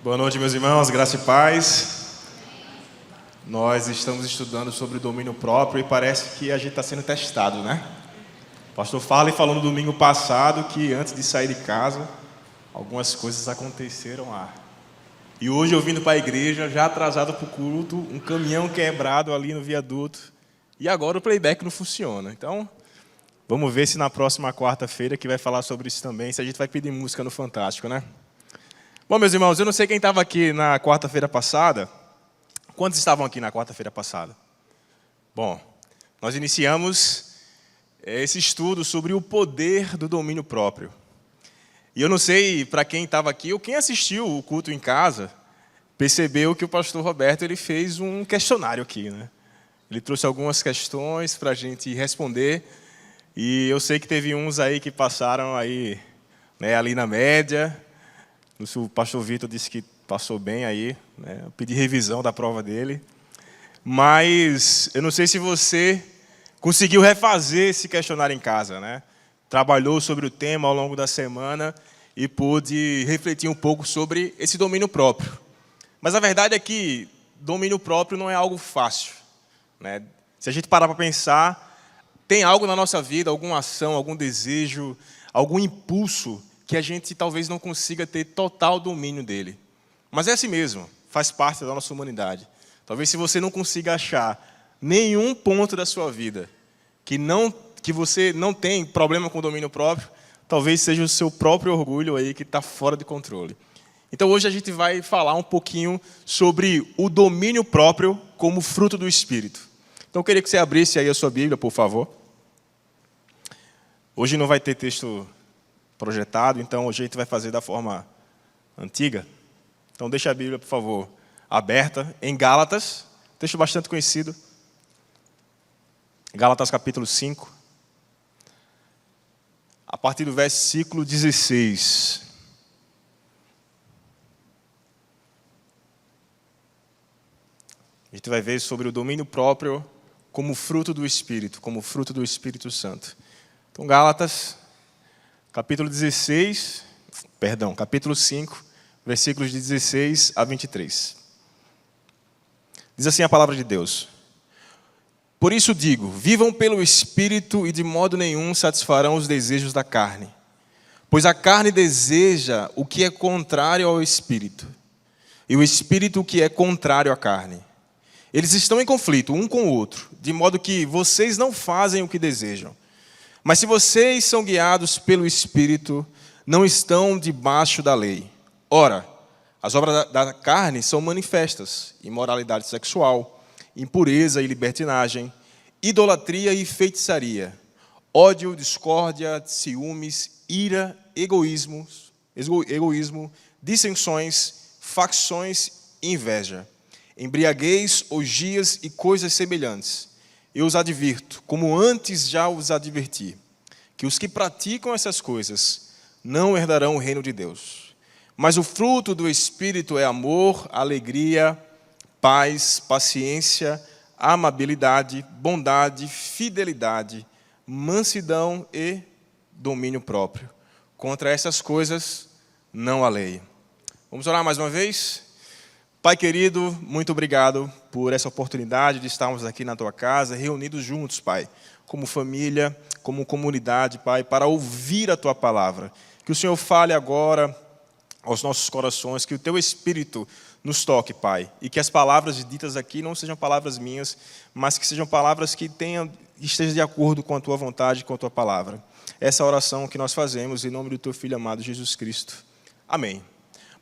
Boa noite, meus irmãos, graça e paz. Nós estamos estudando sobre o domínio próprio e parece que a gente está sendo testado, né? O pastor Farley falou no domingo passado que antes de sair de casa, algumas coisas aconteceram lá. E hoje eu vindo para a igreja, já atrasado para o culto, um caminhão quebrado ali no viaduto. E agora o playback não funciona. Então, vamos ver se na próxima quarta-feira, que vai falar sobre isso também, se a gente vai pedir música no Fantástico, né? Bom, meus irmãos, eu não sei quem estava aqui na quarta-feira passada. Quantos estavam aqui na quarta-feira passada? Bom, nós iniciamos esse estudo sobre o poder do domínio próprio. E eu não sei para quem estava aqui ou quem assistiu o culto em casa, percebeu que o pastor Roberto ele fez um questionário aqui, né? Ele trouxe algumas questões para a gente responder. E eu sei que teve uns aí que passaram aí, né, ali na média. O pastor Vitor disse que passou bem aí, né? Eu pedi revisão da prova dele. Mas eu não sei se você conseguiu refazer esse questionário em casa, né? Trabalhou sobre o tema ao longo da semana e pôde refletir um pouco sobre esse domínio próprio. Mas a verdade é que domínio próprio não é algo fácil, né? Se a gente parar para pensar, tem algo na nossa vida, alguma ação, algum desejo, algum impulso que a gente talvez não consiga ter total domínio dele. Mas é assim mesmo, faz parte da nossa humanidade. Talvez se você não consiga achar nenhum ponto da sua vida que você não tem problema com o domínio próprio, talvez seja o seu próprio orgulho aí que está fora de controle. Então hoje a gente vai falar um pouquinho sobre o domínio próprio como fruto do Espírito. Então eu queria que você abrisse aí a sua Bíblia, por favor. Hoje não vai ter texto projetado, então hoje a gente vai fazer da forma antiga. Então deixa a Bíblia, por favor, aberta em Gálatas, texto bastante conhecido. Gálatas capítulo 5, a partir do versículo 16. A gente vai ver sobre o domínio próprio como fruto do Espírito, como fruto do Espírito Santo. Então Gálatas capítulo 5, versículos de 16 a 23. Diz assim a palavra de Deus: Por isso digo, vivam pelo Espírito e de modo nenhum satisfarão os desejos da carne. Pois a carne deseja o que é contrário ao Espírito, e o Espírito o que é contrário à carne. Eles estão em conflito um com o outro, de modo que vocês não fazem o que desejam. Mas se vocês são guiados pelo Espírito, não estão debaixo da lei. Ora, as obras da carne são manifestas: imoralidade sexual, impureza e libertinagem, idolatria e feitiçaria, ódio, discórdia, ciúmes, ira, egoísmo, dissensões, facções e inveja, embriaguez, orgias e coisas semelhantes. Eu os advirto, como antes já os adverti, que os que praticam essas coisas não herdarão o reino de Deus. Mas o fruto do Espírito é amor, alegria, paz, paciência, amabilidade, bondade, fidelidade, mansidão e domínio próprio. Contra essas coisas não há lei. Vamos orar mais uma vez? Pai querido, muito obrigado por essa oportunidade de estarmos aqui na Tua casa, reunidos juntos, Pai, como família, como comunidade, Pai, para ouvir a Tua palavra. Que o Senhor fale agora aos nossos corações, que o Teu Espírito nos toque, Pai, e que as palavras ditas aqui não sejam palavras minhas, mas que sejam palavras que estejam de acordo com a Tua vontade e com a Tua palavra. Essa é a oração que nós fazemos em nome do Teu Filho amado Jesus Cristo. Amém.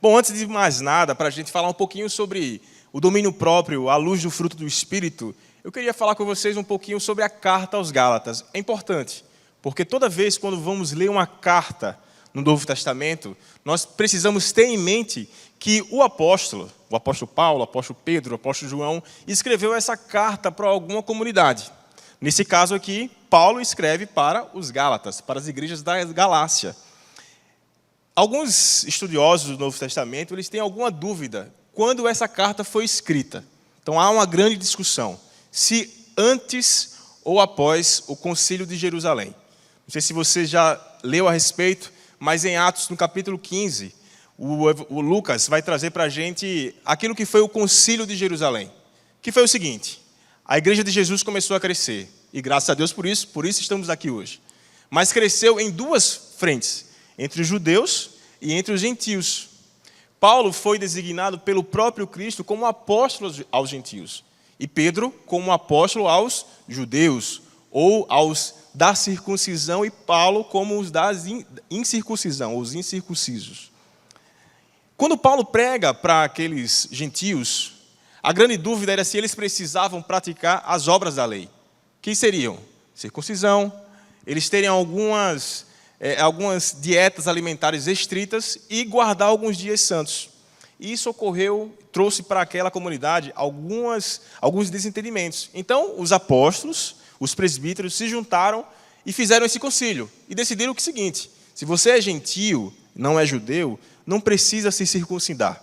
Bom, antes de mais nada, para a gente falar um pouquinho sobre o domínio próprio, à luz do fruto do Espírito, eu queria falar com vocês um pouquinho sobre a carta aos Gálatas. É importante, porque toda vez quando vamos ler uma carta no Novo Testamento, nós precisamos ter em mente que o apóstolo Paulo, o apóstolo Pedro, o apóstolo João, escreveu essa carta para alguma comunidade. Nesse caso aqui, Paulo escreve para os Gálatas, para as igrejas da Galácia. Alguns estudiosos do Novo Testamento, eles têm alguma dúvida quando essa carta foi escrita. Então há uma grande discussão, se antes ou após o Concílio de Jerusalém. Não sei se você já leu a respeito, mas em Atos, no capítulo 15, o Lucas vai trazer para a gente aquilo que foi o Concílio de Jerusalém, que foi o seguinte: a igreja de Jesus começou a crescer, e graças a Deus por isso estamos aqui hoje. Mas cresceu em duas frentes, entre os judeus e entre os gentios. Paulo foi designado pelo próprio Cristo como apóstolo aos gentios, e Pedro como apóstolo aos judeus, ou aos da circuncisão, e Paulo como os da incircuncisão, os incircuncisos. Quando Paulo prega para aqueles gentios, a grande dúvida era se eles precisavam praticar as obras da lei, que seriam circuncisão, eles teriam algumas dietas alimentares estritas e guardar alguns dias santos. E isso trouxe para aquela comunidade alguns desentendimentos. Então, os apóstolos, os presbíteros, se juntaram e fizeram esse concílio. E decidiram o seguinte: se você é gentio, não é judeu, não precisa se circuncidar.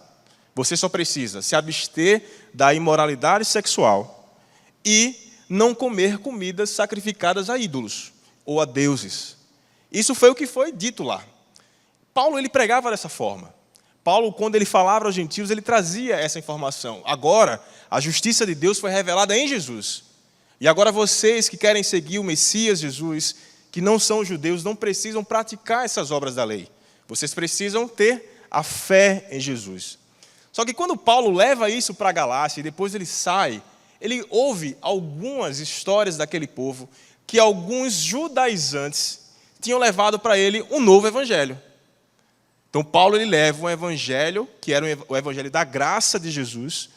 Você só precisa se abster da imoralidade sexual e não comer comidas sacrificadas a ídolos ou a deuses. Isso foi o que foi dito lá. Paulo ele pregava dessa forma. Paulo, quando ele falava aos gentios, ele trazia essa informação. Agora, a justiça de Deus foi revelada em Jesus. E agora vocês que querem seguir o Messias Jesus, que não são judeus, não precisam praticar essas obras da lei. Vocês precisam ter a fé em Jesus. Só que quando Paulo leva isso para a Galácia e depois ele sai, ele ouve algumas histórias daquele povo que alguns judaizantes tinham levado para ele um novo evangelho. Então, Paulo ele leva um evangelho, que era o evangelho da graça de Jesus,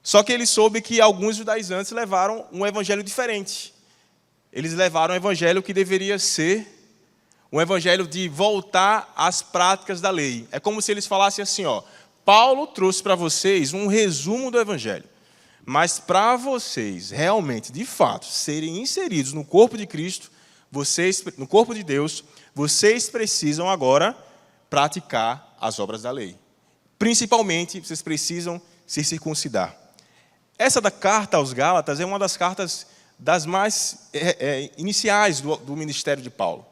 só que ele soube que alguns judaizantes levaram um evangelho diferente. Eles levaram um evangelho que deveria ser um evangelho de voltar às práticas da lei. É como se eles falassem assim, Paulo trouxe para vocês um resumo do evangelho, mas para vocês realmente, de fato, serem inseridos no corpo de Cristo, no corpo de Deus, vocês precisam agora praticar as obras da lei. Principalmente, vocês precisam se circuncidar. Essa da carta aos Gálatas é uma das cartas das mais iniciais do ministério de Paulo.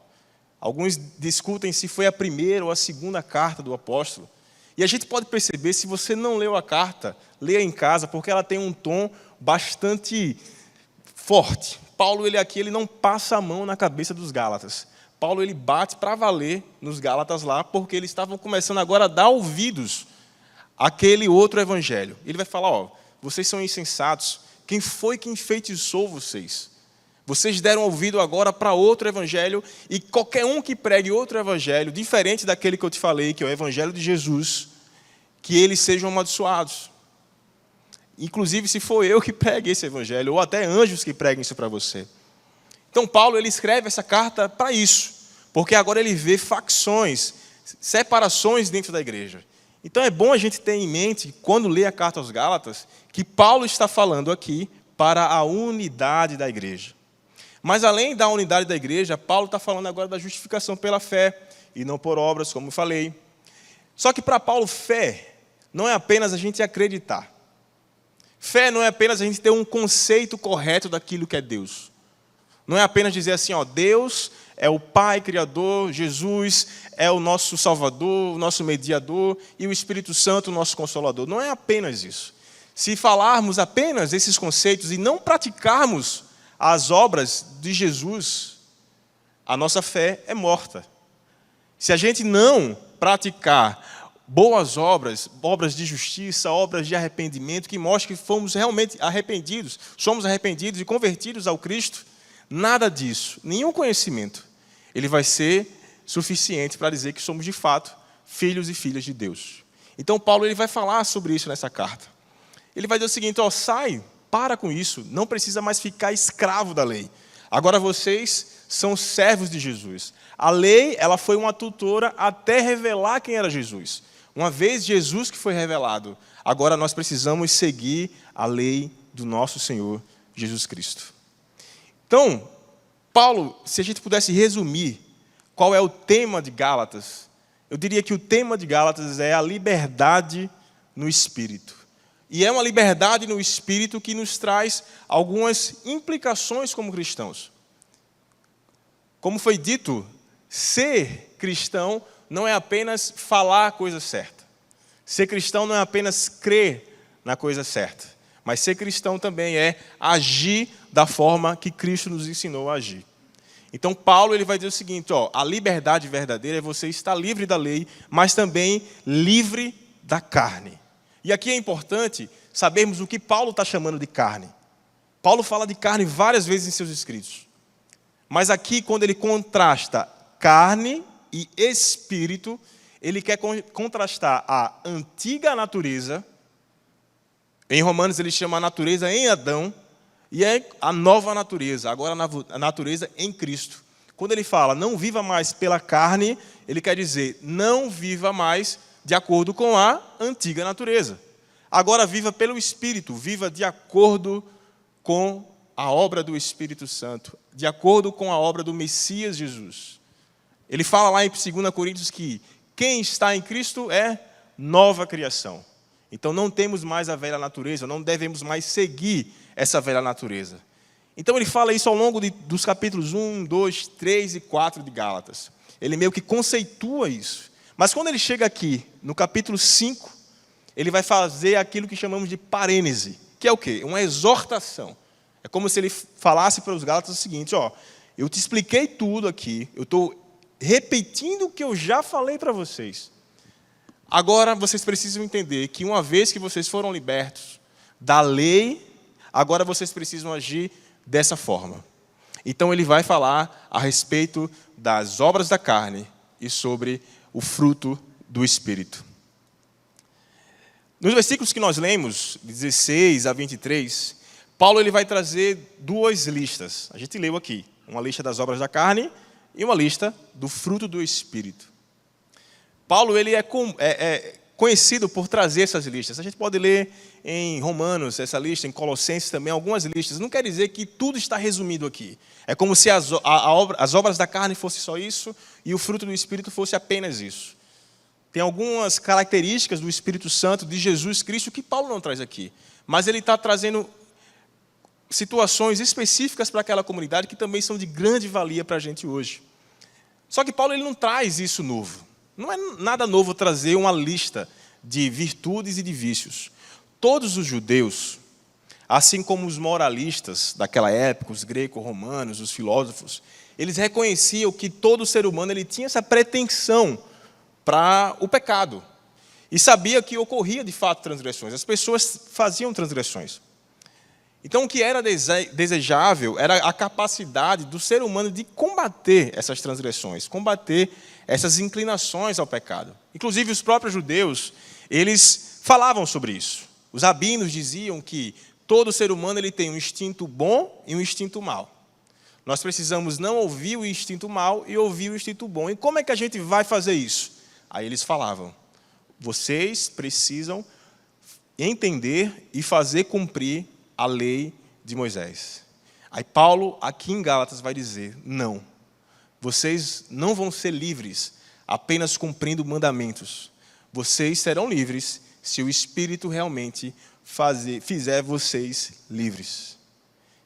Alguns discutem se foi a primeira ou a segunda carta do apóstolo. E a gente pode perceber, se você não leu a carta, leia em casa, porque ela tem um tom bastante forte. Paulo, ele não passa a mão na cabeça dos Gálatas. Paulo ele bate para valer nos Gálatas lá, porque eles estavam começando agora a dar ouvidos àquele outro evangelho. Ele vai falar, vocês são insensatos, quem foi que enfeitiçou vocês? Vocês deram ouvido agora para outro evangelho, e qualquer um que pregue outro evangelho, diferente daquele que eu te falei, que é o evangelho de Jesus, que eles sejam amaldiçoados. Inclusive, se for eu que pregue esse evangelho, ou até anjos que preguem isso para você. Então, Paulo ele escreve essa carta para isso, porque agora ele vê facções, separações dentro da igreja. Então, é bom a gente ter em mente, quando lê a carta aos Gálatas, que Paulo está falando aqui para a unidade da igreja. Mas, além da unidade da igreja, Paulo está falando agora da justificação pela fé, e não por obras, como eu falei. Só que, para Paulo, fé não é apenas a gente acreditar. Fé não é apenas a gente ter um conceito correto daquilo que é Deus. Não é apenas dizer assim, Deus é o Pai Criador, Jesus é o nosso Salvador, o nosso Mediador, e o Espírito Santo, o nosso Consolador. Não é apenas isso. Se falarmos apenas esses conceitos e não praticarmos as obras de Jesus, a nossa fé é morta. Se a gente não praticar boas obras, obras de justiça, obras de arrependimento, que mostram que fomos realmente arrependidos, somos arrependidos e convertidos ao Cristo, nada disso, nenhum conhecimento, ele vai ser suficiente para dizer que somos de fato filhos e filhas de Deus. Então Paulo ele vai falar sobre isso nessa carta. Ele vai dizer o seguinte, para com isso, não precisa mais ficar escravo da lei. Agora vocês são servos de Jesus. A lei, ela foi uma tutora até revelar quem era Jesus. Uma vez Jesus que foi revelado, agora nós precisamos seguir a lei do nosso Senhor Jesus Cristo. Então, Paulo, se a gente pudesse resumir qual é o tema de Gálatas, eu diria que o tema de Gálatas é a liberdade no Espírito. E é uma liberdade no Espírito que nos traz algumas implicações como cristãos. Como foi dito, ser cristão não é apenas falar a coisa certa. Ser cristão não é apenas crer na coisa certa. Mas ser cristão também é agir da forma que Cristo nos ensinou a agir. Então, Paulo ele vai dizer o seguinte, a liberdade verdadeira é você estar livre da lei, mas também livre da carne. E aqui é importante sabermos o que Paulo está chamando de carne. Paulo fala de carne várias vezes em seus escritos. Mas aqui, quando ele contrasta carne e espírito, ele quer contrastar a antiga natureza. Em Romanos ele chama a natureza em Adão, e é a nova natureza, agora a natureza em Cristo. Quando ele fala, não viva mais pela carne, ele quer dizer, não viva mais de acordo com a antiga natureza. Agora viva pelo Espírito, viva de acordo com a obra do Espírito Santo, de acordo com a obra do Messias Jesus. Ele fala lá em 2 Coríntios que quem está em Cristo é nova criação. Então não temos mais a velha natureza, não devemos mais seguir essa velha natureza. Então ele fala isso ao longo dos capítulos 1, 2, 3 e 4 de Gálatas. Ele meio que conceitua isso. Mas quando ele chega aqui, no capítulo 5, ele vai fazer aquilo que chamamos de parênese, que é o quê? Uma exortação. É como se ele falasse para os Gálatas o seguinte, eu te expliquei tudo aqui, eu estou repetindo o que eu já falei para vocês. Agora vocês precisam entender que uma vez que vocês foram libertos da lei, agora vocês precisam agir dessa forma. Então ele vai falar a respeito das obras da carne e sobre o fruto do Espírito. Nos versículos que nós lemos, 16 a 23, Paulo ele vai trazer duas listas. A gente leu aqui, uma lista das obras da carne e uma lista do fruto do Espírito. Paulo ele é conhecido por trazer essas listas. A gente pode ler em Romanos essa lista, em Colossenses também, algumas listas. Não quer dizer que tudo está resumido aqui. É como se as obras da carne fossem só isso e o fruto do Espírito fosse apenas isso. Tem algumas características do Espírito Santo, de Jesus Cristo, que Paulo não traz aqui. Mas ele está trazendo situações específicas para aquela comunidade que também são de grande valia para a gente hoje. Só que Paulo ele não traz isso novo. Não é nada novo trazer uma lista de virtudes e de vícios. Todos os judeus, assim como os moralistas daquela época, os greco-romanos, os filósofos, eles reconheciam que todo ser humano ele tinha essa pretensão para o pecado. E sabia que ocorria de fato transgressões. As pessoas faziam transgressões. Então, o que era desejável era a capacidade do ser humano de combater essas transgressões, combater essas inclinações ao pecado. Inclusive, os próprios judeus, eles falavam sobre isso. Os rabinos diziam que todo ser humano ele tem um instinto bom e um instinto mau. Nós precisamos não ouvir o instinto mau e ouvir o instinto bom. E como é que a gente vai fazer isso? Aí eles falavam, vocês precisam entender e fazer cumprir a lei de Moisés. Aí Paulo, aqui em Gálatas, vai dizer, não. Vocês não vão ser livres apenas cumprindo mandamentos. Vocês serão livres se o Espírito realmente fizer vocês livres.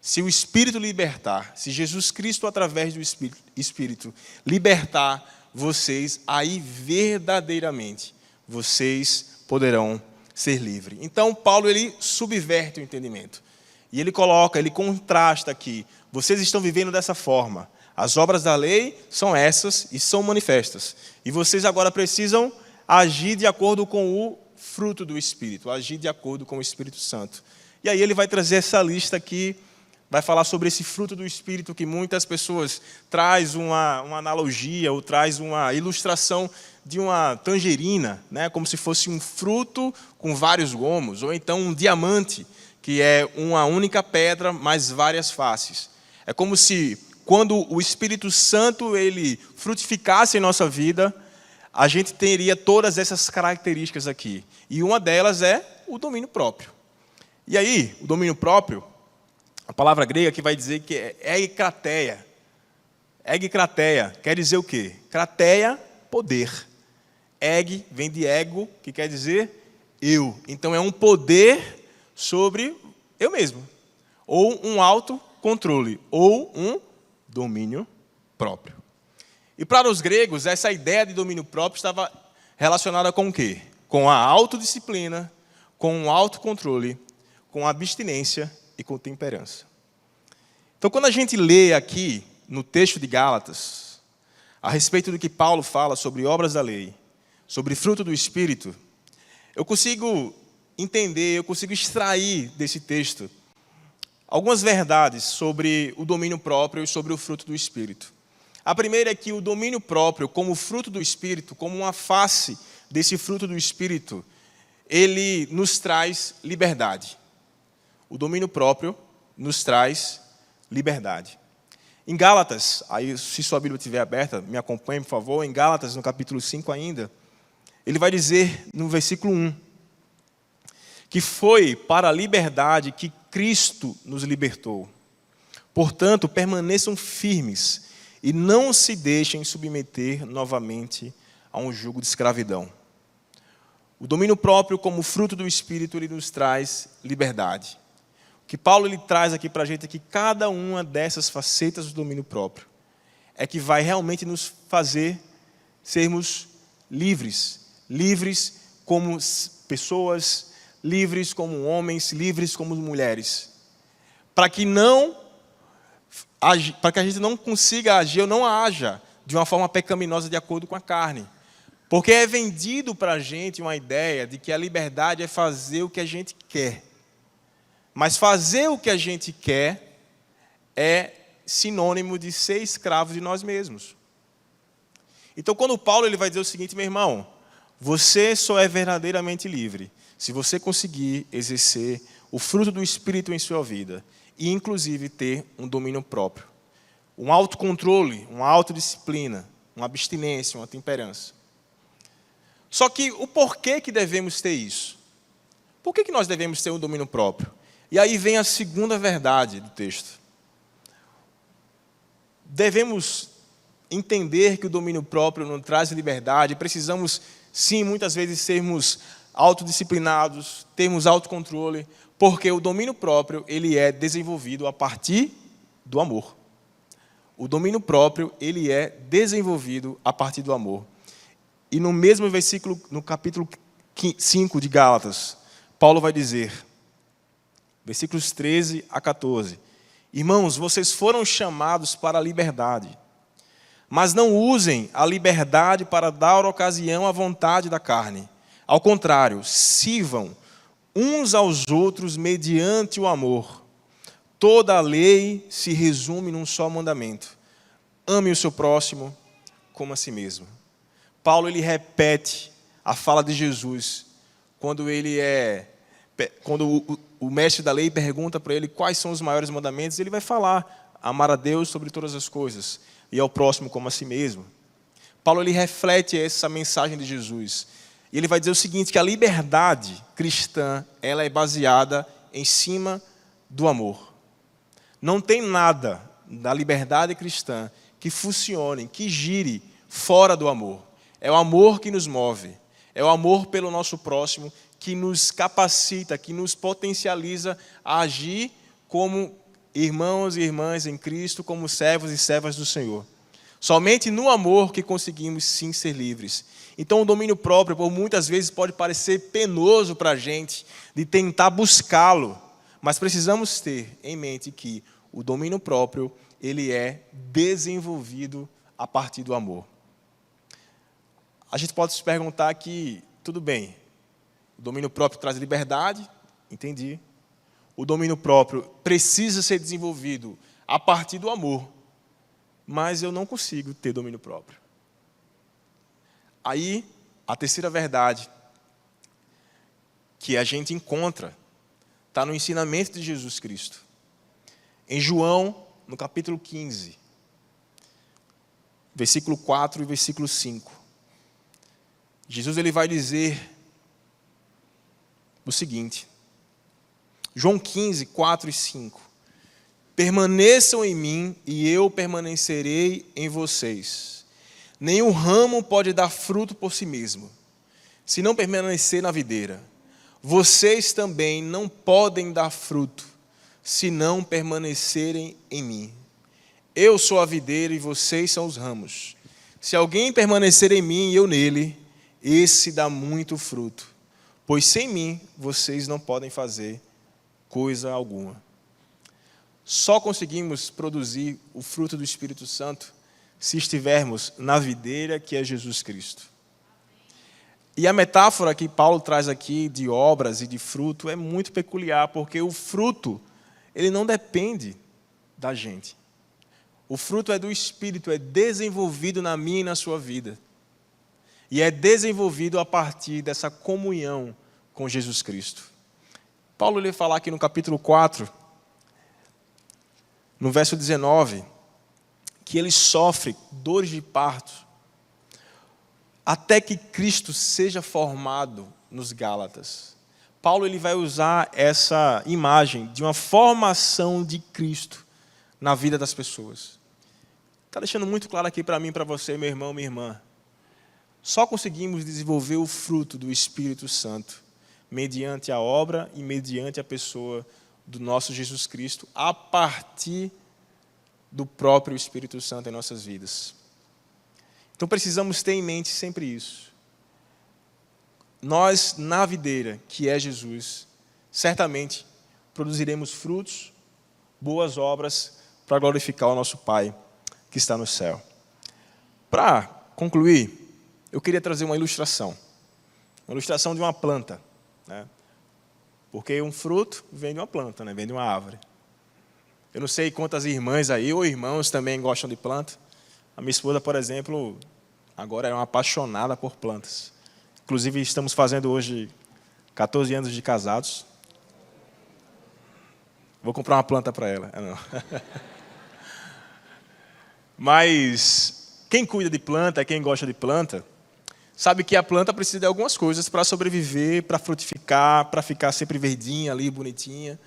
Se o Espírito libertar, se Jesus Cristo, através do Espírito, libertar vocês, aí verdadeiramente vocês poderão ser livres. Então, Paulo ele subverte o entendimento. E ele contrasta aqui. Vocês estão vivendo dessa forma. As obras da lei são essas e são manifestas. E vocês agora precisam agir de acordo com o fruto do Espírito, agir de acordo com o Espírito Santo. E aí ele vai trazer essa lista aqui, vai falar sobre esse fruto do Espírito que muitas pessoas traz uma analogia ou traz uma ilustração de uma tangerina, né? Como se fosse um fruto com vários gomos, ou então um diamante, que é uma única pedra, mas várias faces. É como se, quando o Espírito Santo ele frutificasse em nossa vida, a gente teria todas essas características aqui. E uma delas é o domínio próprio. E aí, o domínio próprio, a palavra grega que vai dizer que é ekrateia. Ekrateia quer dizer o quê? Krateia, poder. Eg vem de ego, que quer dizer eu. Então é um poder sobre eu mesmo. Ou um autocontrole, ou um domínio próprio. E para os gregos, essa ideia de domínio próprio estava relacionada com o quê? Com a autodisciplina, com o autocontrole, com a abstinência e com temperança. Então, quando a gente lê aqui no texto de Gálatas, a respeito do que Paulo fala sobre obras da lei, sobre fruto do Espírito, eu consigo entender, eu consigo extrair desse texto algumas verdades sobre o domínio próprio e sobre o fruto do Espírito. A primeira é que o domínio próprio, como fruto do Espírito, como uma face desse fruto do Espírito, ele nos traz liberdade. O domínio próprio nos traz liberdade. Em Gálatas, aí se sua Bíblia estiver aberta, me acompanhe, por favor, em Gálatas, no capítulo 5 ainda, ele vai dizer no versículo 1, que foi para a liberdade que Cristo nos libertou. Portanto, permaneçam firmes e não se deixem submeter novamente a um jugo de escravidão. O domínio próprio, como fruto do Espírito, ele nos traz liberdade. O que Paulo ele traz aqui para a gente é que cada uma dessas facetas do domínio próprio é que vai realmente nos fazer sermos livres. Livres como pessoas, livres como homens, livres como mulheres. Para que a gente não consiga agir ou não haja de uma forma pecaminosa de acordo com a carne. Porque é vendido para a gente uma ideia de que a liberdade é fazer o que a gente quer. Mas fazer o que a gente quer é sinônimo de ser escravo de nós mesmos. Então, quando Paulo ele vai dizer o seguinte, meu irmão, você só é verdadeiramente livre se você conseguir exercer o fruto do Espírito em sua vida e, inclusive, ter um domínio próprio, um autocontrole, uma autodisciplina, uma abstinência, uma temperança. Só que o porquê que devemos ter isso? Por que nós devemos ter um domínio próprio? E aí vem a segunda verdade do texto. Devemos entender que o domínio próprio nos traz liberdade. Precisamos, sim, muitas vezes sermos autodisciplinados, termos autocontrole, porque o domínio próprio ele é desenvolvido a partir do amor. O domínio próprio ele é desenvolvido a partir do amor. E no mesmo versículo, no capítulo 5 de Gálatas, Paulo vai dizer, versículos 13 a 14, irmãos, vocês foram chamados para a liberdade, mas não usem a liberdade para dar ocasião à vontade da carne. Ao contrário, sirvam uns aos outros mediante o amor. Toda a lei se resume num só mandamento. Ame o seu próximo como a si mesmo. Paulo ele repete a fala de Jesus quando o mestre da lei pergunta para ele quais são os maiores mandamentos, ele vai falar: amar a Deus sobre todas as coisas e ao próximo como a si mesmo. Paulo ele reflete essa mensagem de Jesus. E ele vai dizer o seguinte, que a liberdade cristã ela é baseada em cima do amor. Não tem nada da liberdade cristã que funcione, que gire fora do amor. É o amor que nos move. É o amor pelo nosso próximo que nos capacita, que nos potencializa a agir como irmãos e irmãs em Cristo, como servos e servas do Senhor. Somente no amor que conseguimos sim ser livres. Então o domínio próprio, por muitas vezes, pode parecer penoso para a gente de tentar buscá-lo, mas precisamos ter em mente que o domínio próprio ele é desenvolvido a partir do amor. A gente pode se perguntar que, tudo bem, o domínio próprio traz liberdade, entendi. O domínio próprio precisa ser desenvolvido a partir do amor, mas eu não consigo ter domínio próprio. Aí, a terceira verdade que a gente encontra está no ensinamento de Jesus Cristo. Em João, no capítulo 15, versículo 4 e versículo 5. Jesus ele vai dizer o seguinte, João 15, 4 e 5. Permaneçam em mim e eu permanecerei em vocês. Nenhum ramo pode dar fruto por si mesmo, se não permanecer na videira. Vocês também não podem dar fruto, se não permanecerem em mim. Eu sou a videira e vocês são os ramos. Se alguém permanecer em mim e eu nele, esse dá muito fruto, pois sem mim vocês não podem fazer coisa alguma. Só conseguimos produzir o fruto do Espírito Santo se estivermos na videira que é Jesus Cristo. E a metáfora que Paulo traz aqui de obras e de fruto é muito peculiar, porque o fruto, ele não depende da gente. O fruto é do Espírito, é desenvolvido na minha e na sua vida. E é desenvolvido a partir dessa comunhão com Jesus Cristo. Paulo vai falar aqui no capítulo 4, no verso 19, que ele sofre dores de parto, até que Cristo seja formado nos Gálatas. Paulo ele vai usar essa imagem de uma formação de Cristo na vida das pessoas. Está deixando muito claro aqui para mim, para você, meu irmão, minha irmã. Só conseguimos desenvolver o fruto do Espírito Santo mediante a obra e mediante a pessoa do nosso Jesus Cristo, a partir do próprio Espírito Santo em nossas vidas. Então precisamos ter em mente sempre isso. Nós, na videira, que é Jesus, certamente produziremos frutos, boas obras, para glorificar o nosso Pai que está no céu. Para concluir, eu queria trazer uma ilustração de uma planta, né? Porque um fruto vem de uma planta, né? Vem de uma árvore. Eu não sei quantas irmãs aí, ou irmãos também gostam de planta. A minha esposa, por exemplo, agora é uma apaixonada por plantas. Inclusive, estamos fazendo hoje 14 anos de casados. Vou comprar uma planta para ela. Não. Mas quem cuida de planta, quem gosta de planta, sabe que a planta precisa de algumas coisas para sobreviver, para frutificar, para ficar sempre verdinha ali, bonitinha.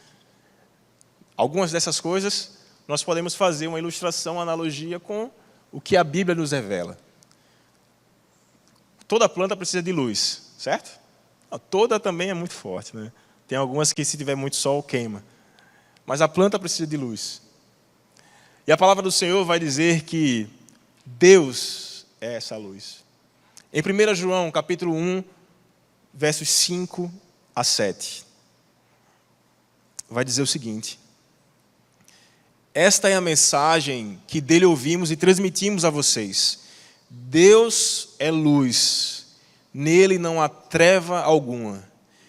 Algumas dessas coisas, nós podemos fazer uma ilustração, uma analogia com o que a Bíblia nos revela. Toda planta precisa de luz, certo? Toda também é muito forte, né? Tem algumas que, se tiver muito sol, queima. Mas a planta precisa de luz. E a palavra do Senhor vai dizer que Deus é essa luz. Em 1 João, capítulo 1, versos 5 a 7, vai dizer o seguinte: esta é a mensagem que dele ouvimos e transmitimos a vocês. Deus é luz, nele não há treva alguma.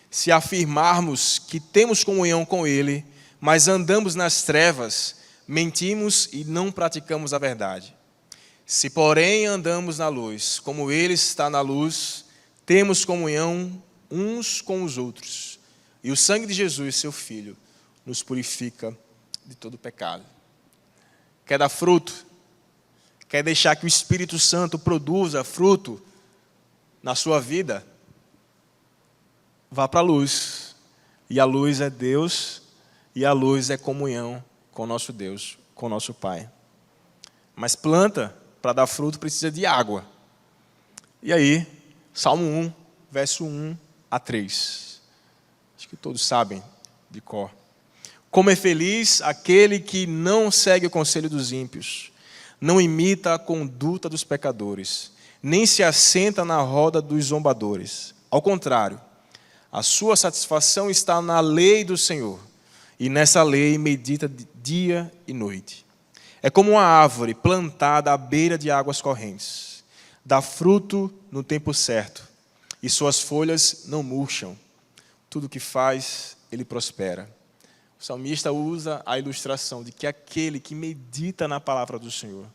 Se afirmarmos que temos comunhão com ele, mas andamos nas trevas, mentimos e não praticamos a verdade. Se, porém, andamos na luz, como ele está na luz, temos comunhão uns com os outros. E o sangue de Jesus, seu Filho, nos purifica de todo pecado. Quer dar fruto? Quer deixar que o Espírito Santo produza fruto na sua vida? Vá para a luz. E a luz é Deus, e a luz é comunhão com o nosso Deus, com o nosso Pai. Mas planta, para dar fruto, precisa de água. E aí, Salmo 1, verso 1 a 3. Acho que todos sabem de cor. Como é feliz aquele que não segue o conselho dos ímpios, não imita a conduta dos pecadores, nem se assenta na roda dos zombadores. Ao contrário, a sua satisfação está na lei do Senhor, e nessa lei medita dia e noite. É como uma árvore plantada à beira de águas correntes. Dá fruto no tempo certo, e suas folhas não murcham. Tudo que faz, ele prospera. O salmista usa a ilustração de que aquele que medita na palavra do Senhor,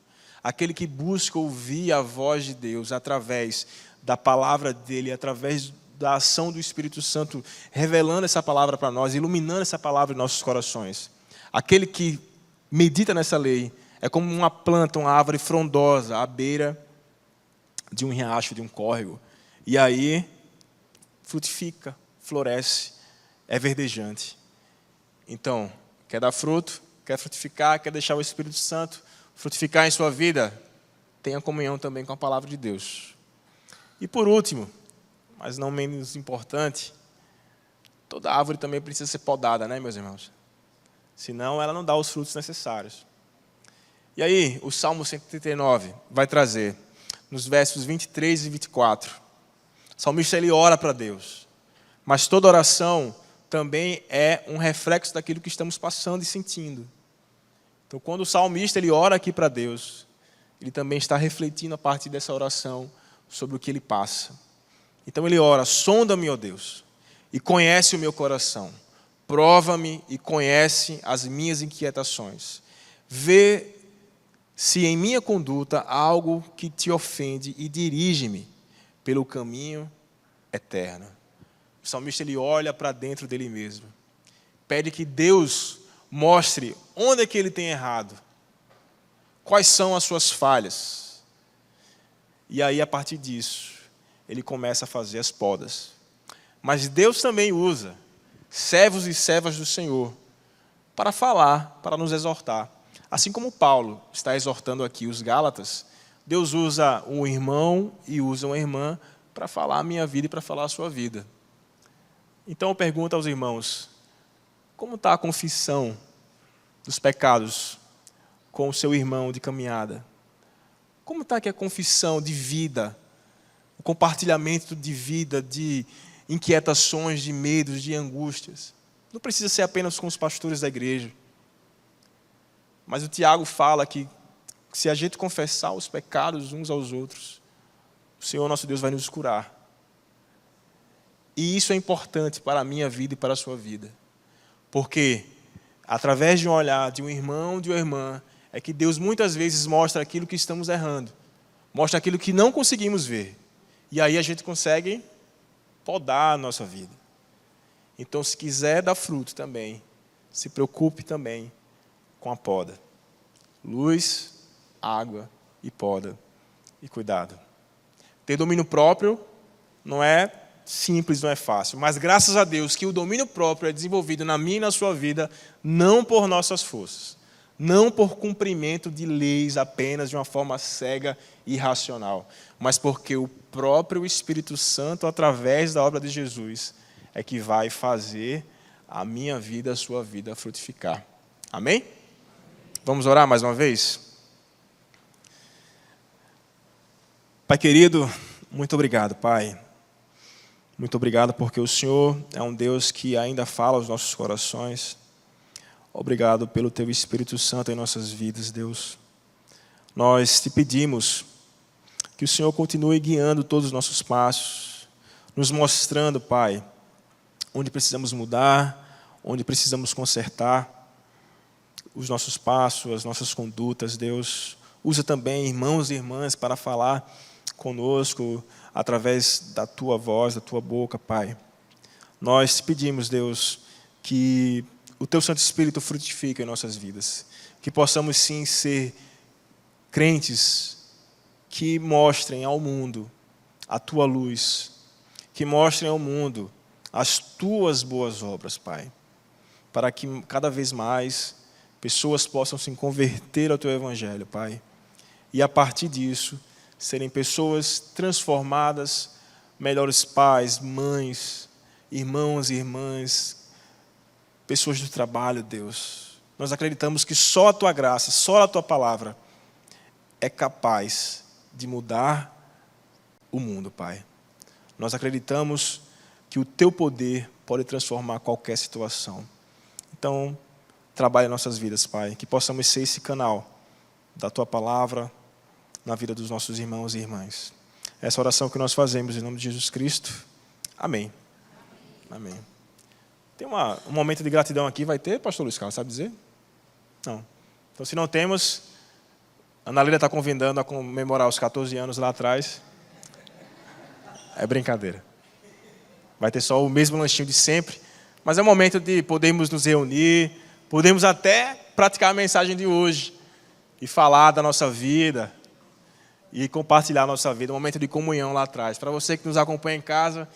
aquele que busca ouvir a voz de Deus através da palavra dele, através da ação do Espírito Santo, revelando essa palavra para nós, iluminando essa palavra em nossos corações. Aquele que medita nessa lei é como uma planta, uma árvore frondosa à beira de um riacho, de um córrego. E aí frutifica, floresce, é verdejante. Então, quer dar fruto, quer frutificar, quer deixar o Espírito Santo frutificar em sua vida, tenha comunhão também com a palavra de Deus. E por último, mas não menos importante, toda árvore também precisa ser podada, né, meus irmãos? Senão ela não dá os frutos necessários. E aí, o Salmo 139 vai trazer, nos versos 23 e 24. O salmista ele ora para Deus, mas toda oração também é um reflexo daquilo que estamos passando e sentindo. Então, quando o salmista ele ora aqui para Deus, ele também está refletindo a partir dessa oração sobre o que ele passa. Então ele ora: sonda-me, ó Deus, e conhece o meu coração. Prova-me e conhece as minhas inquietações. Vê se em minha conduta há algo que te ofende e dirige-me pelo caminho eterno. O salmista ele olha para dentro dele mesmo. Pede que Deus mostre onde é que ele tem errado. Quais são as suas falhas. E aí, a partir disso, ele começa a fazer as podas. Mas Deus também usa servos e servas do Senhor para falar, para nos exortar. Assim como Paulo está exortando aqui os Gálatas, Deus usa um irmão e usa uma irmã para falar a minha vida e para falar a sua vida. Então eu pergunto aos irmãos: como está a confissão dos pecados com o seu irmão de caminhada? Como está aqui a confissão de vida, o compartilhamento de vida, de inquietações, de medos, de angústias? Não precisa ser apenas com os pastores da igreja. Mas o Tiago fala que se a gente confessar os pecados uns aos outros, o Senhor nosso Deus vai nos curar. E isso é importante para a minha vida e para a sua vida. Porque através de um olhar de um irmão, de uma irmã, é que Deus muitas vezes mostra aquilo que estamos errando. Mostra aquilo que não conseguimos ver. E aí a gente consegue podar a nossa vida. Então, se quiser dar fruto também, se preocupe também com a poda. Luz, água e poda. E cuidado. Ter domínio próprio não é simples, não é fácil. Mas graças a Deus que o domínio próprio é desenvolvido na minha e na sua vida, não por nossas forças. Não por cumprimento de leis apenas de uma forma cega e irracional. Mas porque o próprio Espírito Santo, através da obra de Jesus, é que vai fazer a minha vida, a sua vida frutificar. Amém? Vamos orar mais uma vez? Pai querido, muito obrigado, Pai. Muito obrigado porque o Senhor é um Deus que ainda fala aos nossos corações. Obrigado pelo Teu Espírito Santo em nossas vidas, Deus. Nós te pedimos que o Senhor continue guiando todos os nossos passos, nos mostrando, Pai, onde precisamos mudar, onde precisamos consertar os nossos passos, as nossas condutas, Deus. Usa também irmãos e irmãs para falar conosco através da Tua voz, da Tua boca, Pai. Nós te pedimos, Deus, que o Teu Santo Espírito frutifique em nossas vidas. Que possamos, sim, ser crentes que mostrem ao mundo a Tua luz, que mostrem ao mundo as Tuas boas obras, Pai, para que cada vez mais pessoas possam se converter ao Teu Evangelho, Pai, e a partir disso serem pessoas transformadas, melhores pais, mães, irmãos e irmãs, pessoas do trabalho, Deus. Nós acreditamos que só a Tua graça, só a Tua palavra é capaz de mudar o mundo, Pai. Nós acreditamos que o Teu poder pode transformar qualquer situação. Então, trabalhe em nossas vidas, Pai, que possamos ser esse canal da Tua palavra na vida dos nossos irmãos e irmãs. Essa oração que nós fazemos em nome de Jesus Cristo. Amém. Amém. Tem um momento de gratidão aqui, vai ter, pastor Luiz Carlos, sabe dizer? Não. Então, se não temos, a Ana Lília está convidando a comemorar os 14 anos lá atrás. É brincadeira. Vai ter só o mesmo lanchinho de sempre, mas é o momento de podermos nos reunir, podemos até praticar a mensagem de hoje e falar da nossa vida e compartilhar a nossa vida, um momento de comunhão lá atrás. Para você que nos acompanha em casa,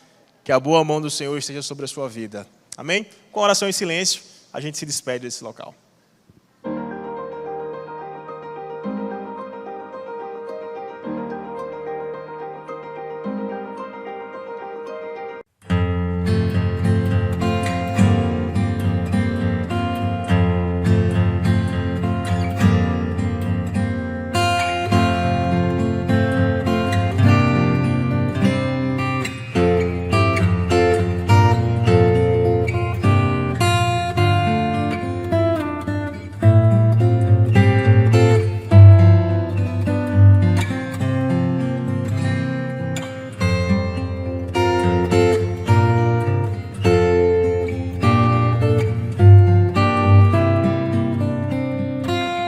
que a boa mão do Senhor esteja sobre a sua vida. Amém? Com oração em silêncio, a gente se despede desse local.